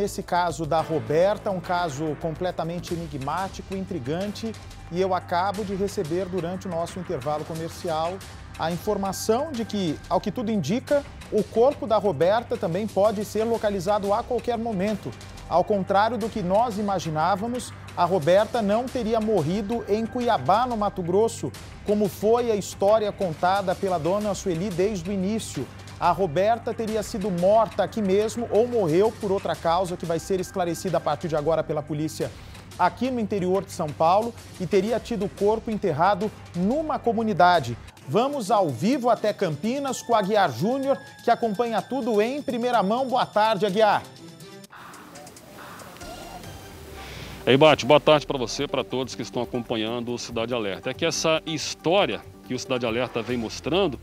Nesse caso da Roberta, um caso completamente enigmático, intrigante, e eu acabo de receber durante o nosso intervalo comercial a informação de que, ao que tudo indica, o corpo da Roberta também pode ser localizado a qualquer momento. Ao contrário do que nós imaginávamos, a Roberta não teria morrido em Cuiabá, no Mato Grosso, como foi a história contada pela dona Sueli desde o início. A Roberta teria sido morta aqui mesmo ou morreu por outra causa que vai ser esclarecida a partir de agora pela polícia aqui no interior de São Paulo e teria tido o corpo enterrado numa comunidade. Vamos ao vivo até Campinas com Aguiar Júnior, que acompanha tudo em primeira mão. Boa tarde, Aguiar. Ei, Bate, boa tarde para você, para todos que estão acompanhando o Cidade Alerta. É que essa história que o Cidade Alerta vem mostrando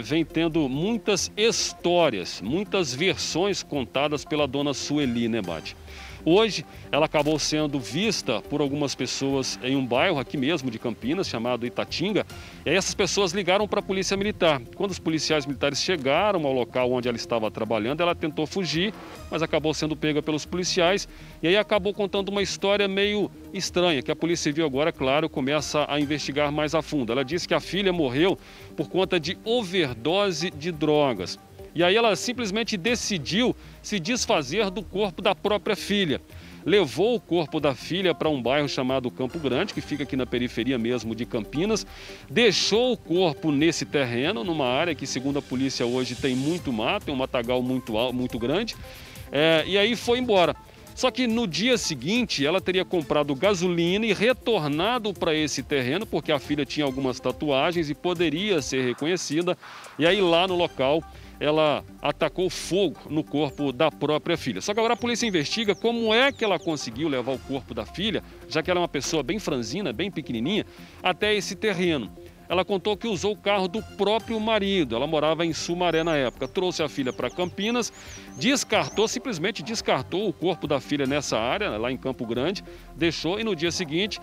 vem tendo muitas histórias, muitas versões contadas pela dona Sueli, né, Bate? Hoje, ela acabou sendo vista por algumas pessoas em um bairro aqui mesmo de Campinas, chamado Itatinga, e aí essas pessoas ligaram para a polícia militar. Quando os policiais militares chegaram ao local onde ela estava trabalhando, ela tentou fugir, mas acabou sendo pega pelos policiais, e aí acabou contando uma história meio estranha, que a Polícia Civil agora, claro, começa a investigar mais a fundo. Ela disse que a filha morreu por conta de overdose de drogas. E aí ela simplesmente decidiu se desfazer do corpo da própria filha. Levou o corpo da filha para um bairro chamado Campo Grande, que fica aqui na periferia mesmo de Campinas. Deixou o corpo nesse terreno, numa área que, segundo a polícia, hoje tem muito mato, tem um matagal muito grande. E aí foi embora. Só que no dia seguinte ela teria comprado gasolina e retornado para esse terreno, porque a filha tinha algumas tatuagens e poderia ser reconhecida. E aí lá no local ela atacou fogo no corpo da própria filha. Só que agora a polícia investiga como é que ela conseguiu levar o corpo da filha, já que ela é uma pessoa bem franzina, bem pequenininha, até esse terreno. Ela contou que usou o carro do próprio marido, ela morava em Sumaré na época, trouxe a filha para Campinas, simplesmente descartou o corpo da filha nessa área, lá em Campo Grande, deixou e no dia seguinte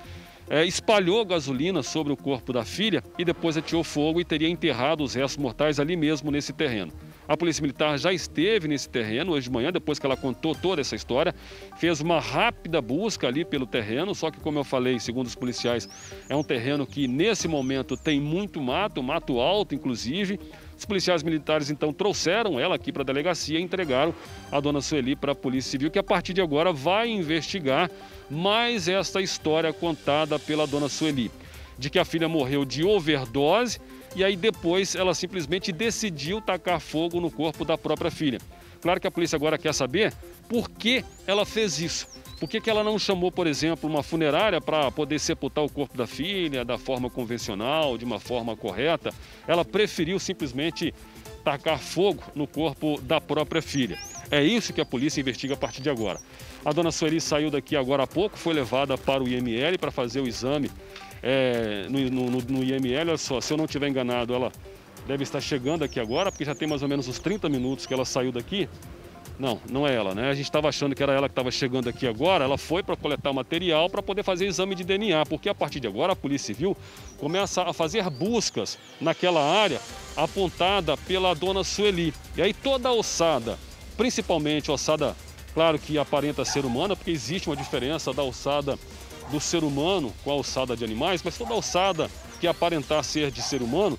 espalhou gasolina sobre o corpo da filha e depois ateou fogo e teria enterrado os restos mortais ali mesmo nesse terreno. A Polícia Militar já esteve nesse terreno hoje de manhã, depois que ela contou toda essa história, fez uma rápida busca ali pelo terreno, só que, como eu falei, segundo os policiais, é um terreno que nesse momento tem muito mato alto inclusive. Os policiais militares então trouxeram ela aqui para a delegacia e entregaram a dona Sueli para a Polícia Civil, que a partir de agora vai investigar mais essa história contada pela dona Sueli, de que a filha morreu de overdose e aí depois ela simplesmente decidiu tacar fogo no corpo da própria filha. Claro que a polícia agora quer saber por que ela fez isso. Por que ela não chamou, por exemplo, uma funerária para poder sepultar o corpo da filha da forma convencional, de uma forma correta? Ela preferiu simplesmente tacar fogo no corpo da própria filha. É isso que a polícia investiga a partir de agora. A dona Sueli saiu daqui agora há pouco, foi levada para o IML para fazer o exame no IML. Olha só, se eu não estiver enganado, ela deve estar chegando aqui agora, porque já tem mais ou menos uns 30 minutos que ela saiu daqui. Não é ela, né? A gente estava achando que era ela que estava chegando aqui agora. Ela foi para coletar material para poder fazer exame de DNA, porque a partir de agora a Polícia Civil começa a fazer buscas naquela área apontada pela dona Sueli. E aí toda a ossada, principalmente a ossada, claro que aparenta ser humana, porque existe uma diferença da ossada do ser humano com a ossada de animais, mas toda a ossada que aparentar ser de ser humano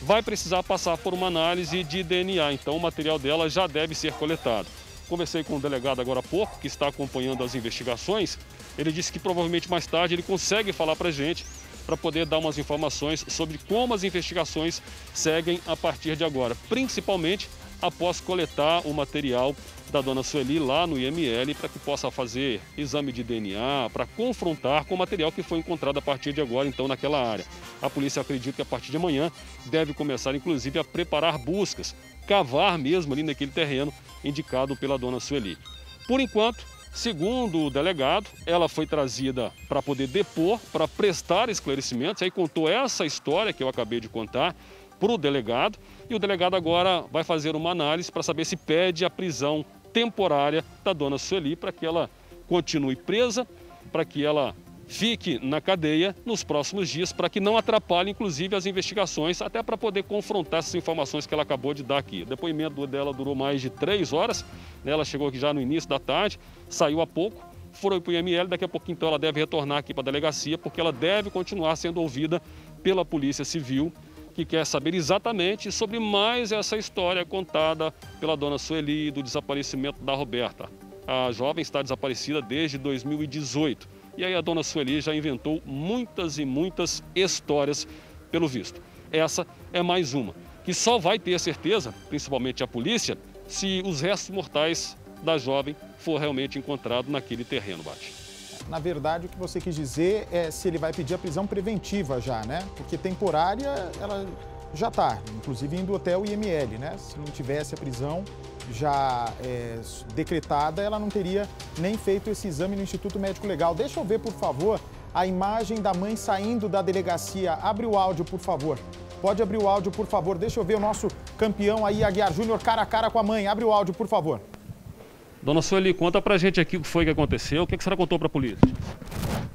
vai precisar passar por uma análise de DNA, então o material dela já deve ser coletado. Conversei com o delegado agora há pouco, que está acompanhando as investigações. Ele disse que provavelmente mais tarde ele consegue falar para a gente, para poder dar umas informações sobre como as investigações seguem a partir de agora, principalmente após coletar o material da dona Sueli lá no IML, para que possa fazer exame de DNA, para confrontar com o material que foi encontrado a partir de agora, então, naquela área. A polícia acredita que a partir de amanhã deve começar, inclusive, a preparar buscas, cavar mesmo ali naquele terreno indicado pela dona Sueli. Por enquanto, segundo o delegado, ela foi trazida para poder depor, para prestar esclarecimentos, aí contou essa história que eu acabei de contar para o delegado, e o delegado agora vai fazer uma análise para saber se pede a prisão temporária da dona Sueli para que ela continue presa, para que ela fique na cadeia nos próximos dias para que não atrapalhe, inclusive, as investigações, até para poder confrontar essas informações que ela acabou de dar aqui. O depoimento dela durou mais de 3 horas, né? Ela chegou aqui já no início da tarde, saiu há pouco, foi para o IML, daqui a pouquinho então ela deve retornar aqui para a delegacia, porque ela deve continuar sendo ouvida pela Polícia Civil, que quer saber exatamente sobre mais essa história contada pela dona Sueli do desaparecimento da Roberta. A jovem está desaparecida desde 2018. E aí a dona Sueli já inventou muitas e muitas histórias, pelo visto. Essa é mais uma, que só vai ter certeza, principalmente a polícia, se os restos mortais da jovem for realmente encontrado naquele terreno, Bate. Na verdade, o que você quis dizer é se ele vai pedir a prisão preventiva já, né? Porque temporária, ela já está, inclusive indo até o IML, né? Se não tivesse a prisão já decretada, ela não teria nem feito esse exame no Instituto Médico Legal. Deixa eu ver, por favor, a imagem da mãe saindo da delegacia. Abre o áudio, por favor. Pode abrir o áudio, por favor. Deixa eu ver o nosso campeão aí, Aguiar Júnior, cara a cara com a mãe. Abre o áudio, por favor. Dona Sueli, conta pra gente aqui o que foi que aconteceu. O que a senhora contou pra polícia?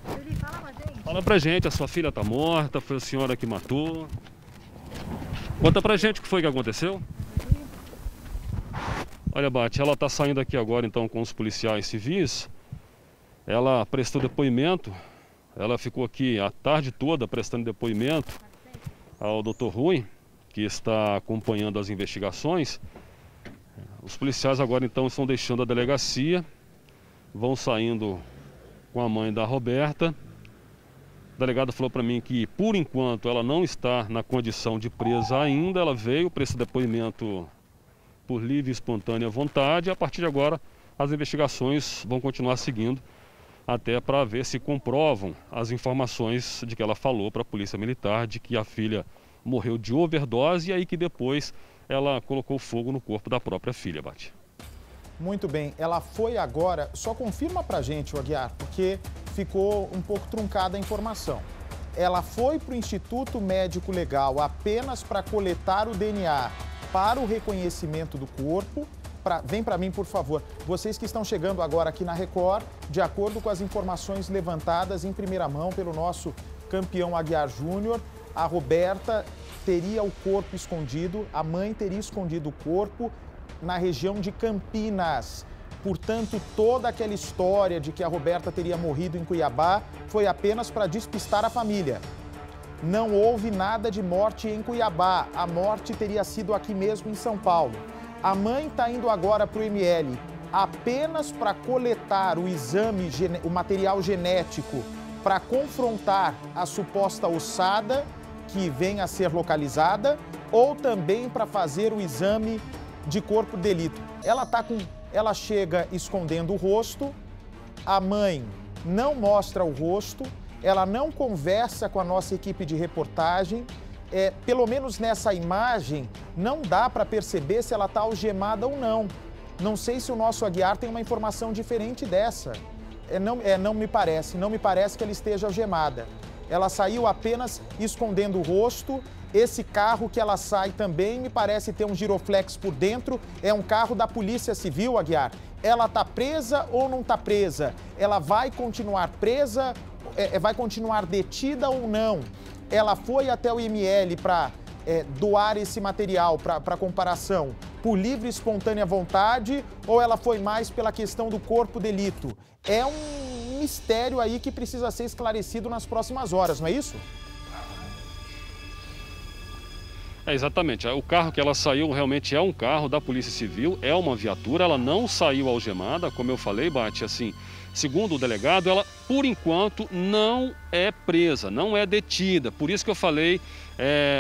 Sueli, fala pra gente. Fala pra gente, a sua filha tá morta, foi a senhora que matou. Conta pra gente o que foi que aconteceu. Olha, Bate, ela está saindo aqui agora então com os policiais civis. Ela prestou depoimento, ela ficou aqui a tarde toda prestando depoimento ao Dr. Rui, que está acompanhando as investigações. Os policiais agora então estão deixando a delegacia, vão saindo com a mãe da Roberta. O delegado falou para mim que por enquanto ela não está na condição de presa ainda, ela veio para esse depoimento por livre e espontânea vontade, e a partir de agora as investigações vão continuar seguindo até para ver se comprovam as informações de que ela falou para a Polícia Militar de que a filha morreu de overdose e aí que depois ela colocou fogo no corpo da própria filha, Bate. Muito bem, ela foi agora, só confirma pra gente, Aguiar, porque ficou um pouco truncada a informação. Ela foi para o Instituto Médico Legal apenas para coletar o DNA para o reconhecimento do corpo. Vem para mim, por favor. Vocês que estão chegando agora aqui na Record, de acordo com as informações levantadas em primeira mão pelo nosso campeão Aguiar Júnior, a Roberta teria o corpo escondido, a mãe teria escondido o corpo na região de Campinas. Portanto, toda aquela história de que a Roberta teria morrido em Cuiabá foi apenas para despistar a família. Não houve nada de morte em Cuiabá, a morte teria sido aqui mesmo em São Paulo. A mãe está indo agora para o IML apenas para coletar o exame, o material genético, para confrontar a suposta ossada que vem a ser localizada, ou também para fazer o exame de corpo de delito. Ela chega escondendo o rosto, a mãe não mostra o rosto, ela não conversa com a nossa equipe de reportagem. Pelo menos nessa imagem, não dá para perceber se ela está algemada ou não. Não sei se o nosso Aguiar tem uma informação diferente dessa. Não me parece que ela esteja algemada. Ela saiu apenas escondendo o rosto. Esse carro que ela sai também me parece ter um giroflex por dentro. É um carro da Polícia Civil, Aguiar. Ela está presa ou não está presa? Ela vai continuar presa? Vai continuar detida ou não? Ela foi até o IML para doar esse material para comparação por livre e espontânea vontade, ou ela foi mais pela questão do corpo delito? É um mistério aí que precisa ser esclarecido nas próximas horas, não é isso? Exatamente. O carro que ela saiu realmente é um carro da Polícia Civil, é uma viatura, ela não saiu algemada, como eu falei, Bate, assim, segundo o delegado, ela, por enquanto, não é presa, não é detida. Por isso que eu falei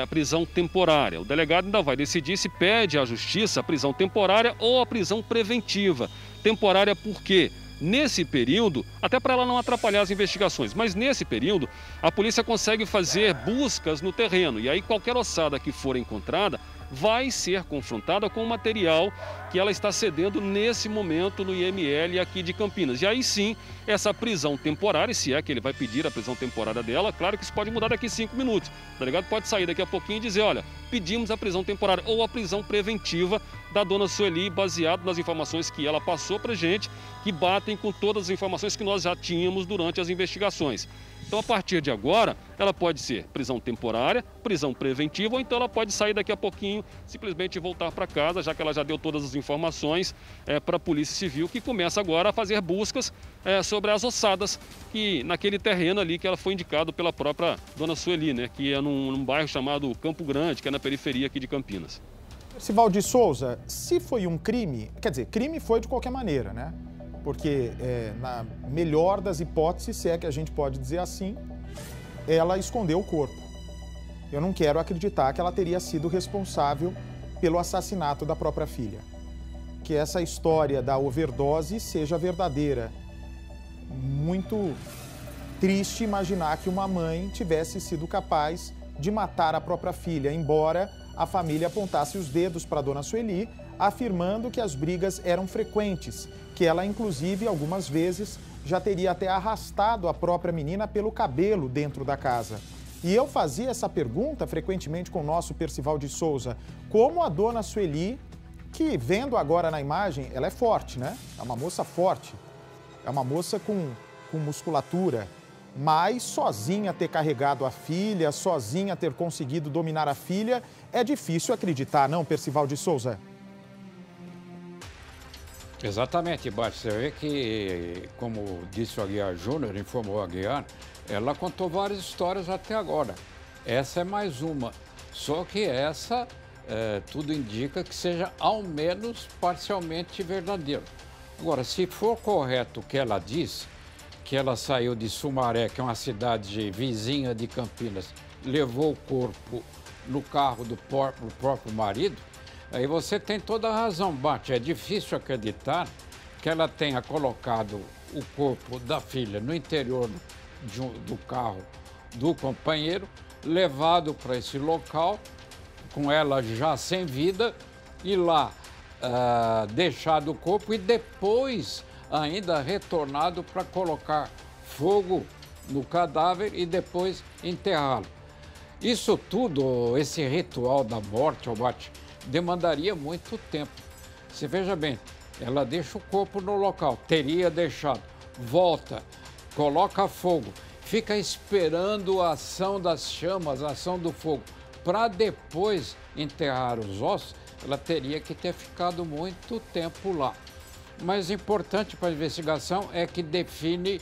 prisão temporária. O delegado ainda vai decidir se pede à Justiça a prisão temporária ou a prisão preventiva. Temporária por quê? Nesse período, até para ela não atrapalhar as investigações, mas nesse período, a polícia consegue fazer buscas no terreno. E aí qualquer ossada que for encontrada, vai ser confrontada com o material que ela está cedendo nesse momento no IML aqui de Campinas. E aí sim, essa prisão temporária, se é que ele vai pedir a prisão temporária dela, claro que isso pode mudar daqui a 5 minutos. O delegado pode sair daqui a pouquinho e dizer, olha, pedimos a prisão temporária ou a prisão preventiva da dona Sueli, baseado nas informações que ela passou para a gente, que batem com todas as informações que nós já tínhamos durante as investigações. Então, a partir de agora, ela pode ser prisão temporária, prisão preventiva, ou então ela pode sair daqui a pouquinho, simplesmente voltar para casa, já que ela já deu todas as informações para a Polícia Civil, que começa agora a fazer buscas sobre as ossadas que naquele terreno ali que ela foi indicado pela própria dona Sueli, né, que é num bairro chamado Campo Grande, que é na periferia aqui de Campinas. Percival de Souza, se foi um crime, quer dizer, crime foi de qualquer maneira, né? Porque, na melhor das hipóteses, se é que a gente pode dizer assim, ela escondeu o corpo. Eu não quero acreditar que ela teria sido responsável pelo assassinato da própria filha. Que essa história da overdose seja verdadeira. Muito triste imaginar que uma mãe tivesse sido capaz de matar a própria filha, embora a família apontasse os dedos para a dona Sueli, afirmando que as brigas eram frequentes, que ela, inclusive, algumas vezes, já teria até arrastado a própria menina pelo cabelo dentro da casa. E eu fazia essa pergunta frequentemente com o nosso Percival de Souza, como a dona Sueli, que vendo agora na imagem, ela é forte, né? É uma moça forte, é uma moça com musculatura, mas sozinha ter carregado a filha, sozinha ter conseguido dominar a filha, é difícil acreditar, não, Percival de Souza? Exatamente, Bate. Você vê que, como disse o Aguiar Júnior, informou o Aguiar, ela contou várias histórias até agora. Essa é mais uma. Só que essa, tudo indica que seja ao menos parcialmente verdadeiro. Agora, se for correto o que ela diz, que ela saiu de Sumaré, que é uma cidade vizinha de Campinas, levou o corpo no carro do próprio marido, aí você tem toda a razão, Bate. É difícil acreditar que ela tenha colocado o corpo da filha no interior do carro do companheiro, levado para esse local, com ela já sem vida, e lá deixado o corpo e depois ainda retornado para colocar fogo no cadáver e depois enterrá-lo. Isso tudo, esse ritual da morte, Bate, demandaria muito tempo. Você veja bem, ela deixa o corpo no local, teria deixado, volta, coloca fogo, fica esperando a ação das chamas, a ação do fogo, para depois enterrar os ossos, ela teria que ter ficado muito tempo lá. Mas importante para a investigação é que define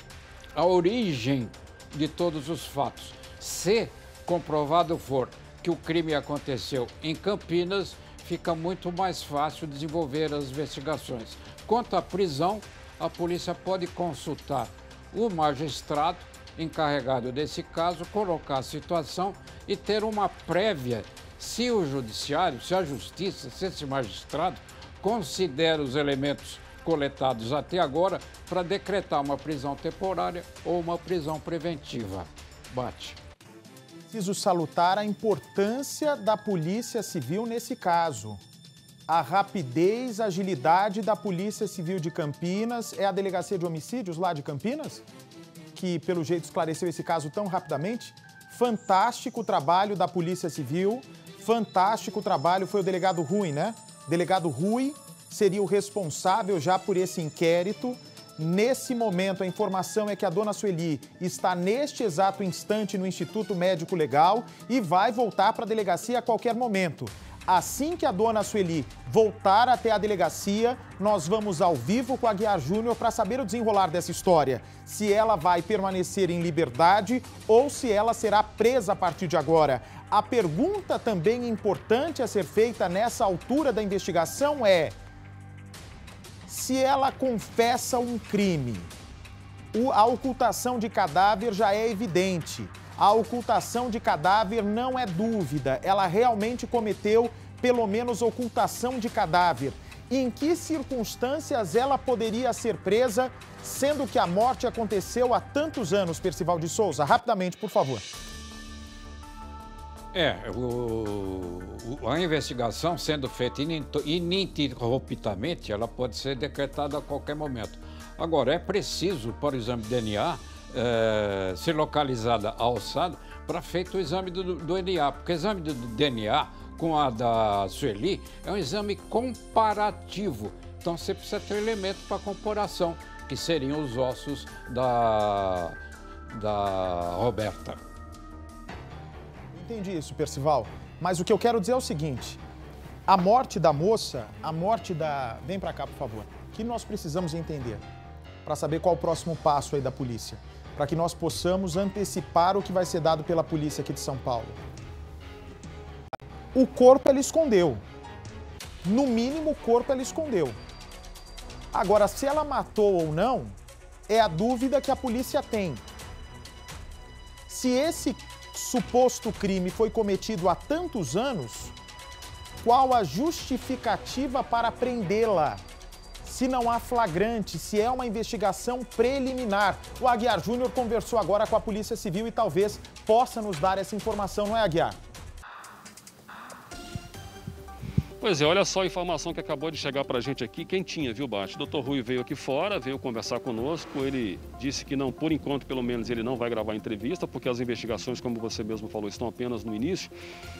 a origem de todos os fatos. Se comprovado for que o crime aconteceu em Campinas, fica muito mais fácil desenvolver as investigações. Quanto à prisão, a polícia pode consultar o magistrado encarregado desse caso, colocar a situação e ter uma prévia, se o judiciário, se a justiça, se esse magistrado considera os elementos coletados até agora para decretar uma prisão temporária ou uma prisão preventiva. Bate. Preciso salutar a importância da Polícia Civil nesse caso. A rapidez, a agilidade da Polícia Civil de Campinas. É a Delegacia de Homicídios lá de Campinas, que pelo jeito esclareceu esse caso tão rapidamente. Fantástico o trabalho da Polícia Civil, fantástico o trabalho, foi o delegado Rui, né? Delegado Rui seria o responsável já por esse inquérito. Nesse momento, a informação é que a dona Sueli está neste exato instante no Instituto Médico Legal e vai voltar para a delegacia a qualquer momento. Assim que a dona Sueli voltar até a delegacia, nós vamos ao vivo com a Aguiar Júnior para saber o desenrolar dessa história. Se ela vai permanecer em liberdade ou se ela será presa a partir de agora. A pergunta também importante a ser feita nessa altura da investigação é: se ela confessa um crime, a ocultação de cadáver já é evidente. A ocultação de cadáver não é dúvida. Ela realmente cometeu, pelo menos, ocultação de cadáver. Em que circunstâncias ela poderia ser presa, sendo que a morte aconteceu há tantos anos, Percival de Souza? Rapidamente, por favor. A investigação sendo feita ininterruptamente, ela pode ser decretada a qualquer momento. Agora, é preciso, por exame de DNA, ser localizada a alçada para feito o exame do DNA, porque o exame do DNA com a da Sueli é um exame comparativo. Então, você precisa ter elemento para comparação, que seriam os ossos da Roberta. Entendi isso, Percival. Mas o que eu quero dizer é o seguinte: a morte da moça, Vem pra cá, por favor. O que nós precisamos entender para saber qual o próximo passo aí da polícia? Para que nós possamos antecipar o que vai ser dado pela polícia aqui de São Paulo. O corpo ela escondeu. No mínimo, o corpo ela escondeu. Agora, se ela matou ou não, é a dúvida que a polícia tem. Se esse suposto crime foi cometido há tantos anos, qual a justificativa para prendê-la? Se não há flagrante, se é uma investigação preliminar. O Aguiar Júnior conversou agora com a Polícia Civil e talvez possa nos dar essa informação, não é, Aguiar? Pois é, olha só a informação que acabou de chegar para a gente aqui, quentinha, viu, Bate? O Dr. Rui veio aqui fora, veio conversar conosco, ele disse que não, por enquanto, pelo menos, ele não vai gravar a entrevista, porque as investigações, como você mesmo falou, estão apenas no início,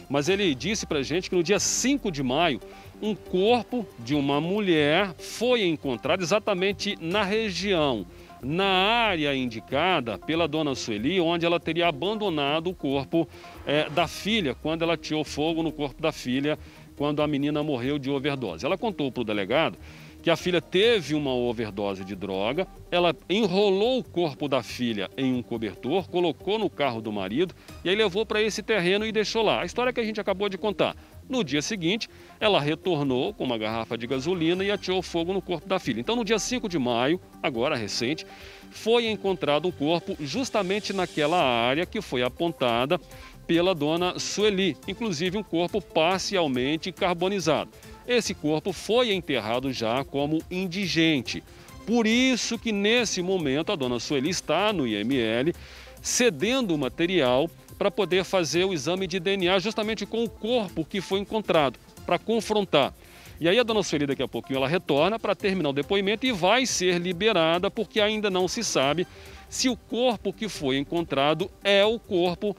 mas ele disse para a gente que no dia 5 de maio, um corpo de uma mulher foi encontrado exatamente na região, na área indicada pela dona Sueli, onde ela teria abandonado o corpo da filha, quando ela tirou fogo no corpo da filha, quando a menina morreu de overdose. Ela contou para o delegado que a filha teve uma overdose de droga, ela enrolou o corpo da filha em um cobertor, colocou no carro do marido e aí levou para esse terreno e deixou lá. A história que a gente acabou de contar. No dia seguinte, ela retornou com uma garrafa de gasolina e atirou fogo no corpo da filha. Então, no dia 5 de maio, agora recente, foi encontrado um corpo justamente naquela área que foi apontada pela dona Sueli, inclusive um corpo parcialmente carbonizado. Esse corpo foi enterrado já como indigente. Por isso que nesse momento a dona Sueli está no IML cedendo o material para poder fazer o exame de DNA justamente com o corpo que foi encontrado, para confrontar. E aí a dona Sueli daqui a pouquinho ela retorna para terminar o depoimento e vai ser liberada porque ainda não se sabe se o corpo que foi encontrado é o corpo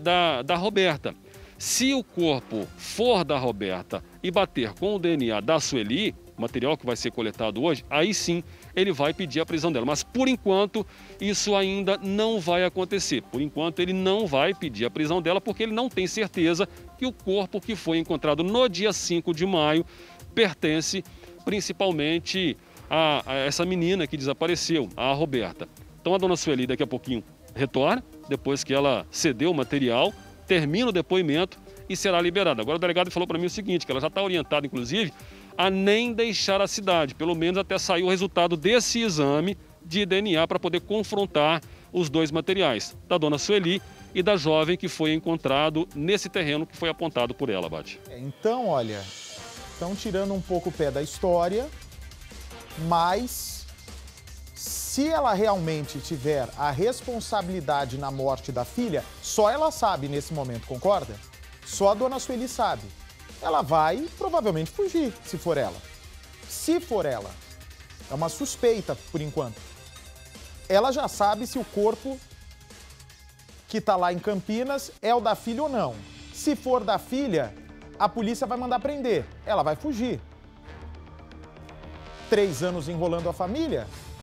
da Roberta. Se o corpo for da Roberta e bater com o DNA da Sueli, material que vai ser coletado hoje, aí sim ele vai pedir a prisão dela. Mas por enquanto isso ainda não vai acontecer. Por enquanto ele não vai pedir a prisão dela porque ele não tem certeza que o corpo que foi encontrado no dia 5 de maio pertence principalmente a essa menina que desapareceu, a Roberta. Então a dona Sueli daqui a pouquinho retorna, depois que ela cedeu o material, termina o depoimento e será liberada. Agora o delegado falou para mim o seguinte, que ela já está orientada, inclusive, a nem deixar a cidade, pelo menos até sair o resultado desse exame de DNA para poder confrontar os dois materiais, da dona Sueli e da jovem que foi encontrado nesse terreno que foi apontado por ela, Bate. Então, olha, estão tirando um pouco o pé da história, mas se ela realmente tiver a responsabilidade na morte da filha, só ela sabe nesse momento, concorda? Só a dona Sueli sabe. Ela vai provavelmente fugir, se for ela. Se for ela. É uma suspeita, por enquanto. Ela já sabe se o corpo que está lá em Campinas é o da filha ou não. Se for da filha, a polícia vai mandar prender. Ela vai fugir. 3 anos enrolando a família?